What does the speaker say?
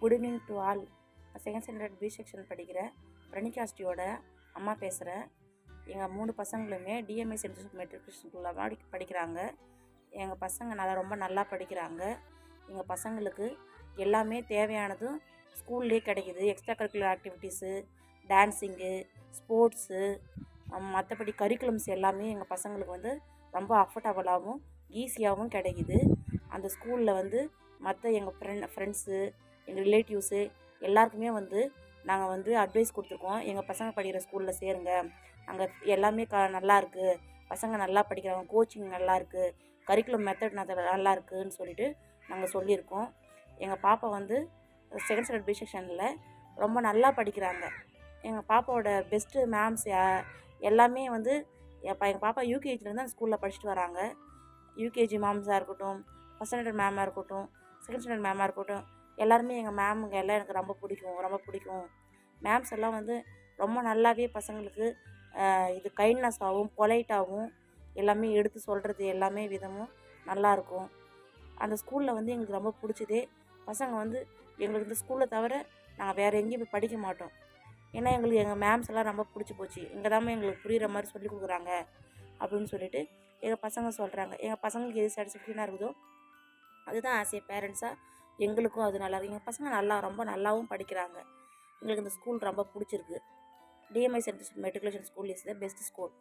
Good evening to all. Second standard B section படிக்கிற பிரணிகாஸ்டியோட அம்மா பேசுகிறேன். எங்கள் 3 பசங்களுமே டிஎம்ஐ சென்ட் ஜோசப் மெட்ரிகுலேஷன் ஸ்கூலில் படிக்கிறாங்க. எங்கள் பசங்க ரொம்ப நல்லா படிக்கிறாங்க. எங்கள் பசங்களுக்கு எல்லாமே தேவையானதும் ஸ்கூல்லேயே கிடைக்கிது. Extra curricular activities, dancing, sports, மற்றபடி கரிக்குலம்ஸ் எல்லாமே எங்கள் பசங்களுக்கு ரொம்ப அஃபர்டபுளாகவும் ஈஸியாகவும் கிடைக்கிது. அந்த ஸ்கூலில் மற்ற எங்கள் ஃப்ரெண்ட்ஸு, எங்கள் ரிலேட்டிவ்ஸு எல்லாருக்குமே நாங்கள் அட்வைஸ் கொடுத்துருக்கோம். எங்கள் பசங்க படிக்கிற ஸ்கூலில் சேருங்க, அங்கே எல்லாமே நல்லாயிருக்கு, பசங்க நல்லா படிக்கிறாங்க, கோச்சிங் நல்லாயிருக்கு, கரிக்குலம் மெத்தட் நல்லா இருக்குதுன்னு சொல்லிட்டு நாங்கள் சொல்லியிருக்கோம். எங்கள் பாப்பா செகண்ட் ஸ்டாண்டர்ட் பி செக்ஷனில் ரொம்ப நல்லா படிக்கிறாங்க. எங்கள் பாப்பாவோட பெஸ்ட்டு மேம்ஸ் எல்லாமே எங்கள் பாப்பா யூகேஜிலேருந்து அந்த ஸ்கூலில் படிச்சுட்டு வராங்க. யூகேஜி மேம்ஸாக இருக்கட்டும், ஃபஸ்ட் ஸ்டாண்டர்ட் மேமாக இருக்கட்டும், செகண்ட் ஸ்டாண்டர்ட் மேமாக இருக்கட்டும், எல்லாருமே எங்கள் மேமுங்க எல்லாம் எனக்கு ரொம்ப பிடிக்கும். மேம்ஸ் எல்லாம் ரொம்ப நல்லாவே பசங்களுக்கு இது கைண்ட்னஸாகவும் பொலைட்டாகவும் எல்லாமே எடுத்து சொல்கிறது எல்லாமே விதமும் நல்லாயிருக்கும். அந்த ஸ்கூலில் எங்களுக்கு ரொம்ப பிடிச்சதே பசங்க எங்களுக்கு இந்த ஸ்கூலை தவிர நாங்கள் வேறு எங்கேயும் போய் படிக்க மாட்டோம். ஏன்னா எங்களுக்கு எங்கள் மேம்ஸ் எல்லாம் ரொம்ப பிடிச்சி போச்சு. இங்கே தான் எங்களுக்கு புரிகிற மாதிரி சொல்லி கொடுக்குறாங்க அப்படின்னு சொல்லிட்டு எங்கள் பசங்க சொல்கிறாங்க. எங்கள் பசங்களுக்கு எது சாட்டிஸ்ஃபேக்ஷனாக இருக்குதோ அதுதான் ஆஸ் ஏ பேரண்ட்ஸாக எங்களுக்கும் அது நல்லா இருக்குது. எங்கள் பசங்க ரொம்ப நல்லாவும் படிக்கிறாங்க. எங்களுக்கு இந்த ஸ்கூல் ரொம்ப பிடிச்சிருக்கு. DMI saint Joseph matriculation school is the best school.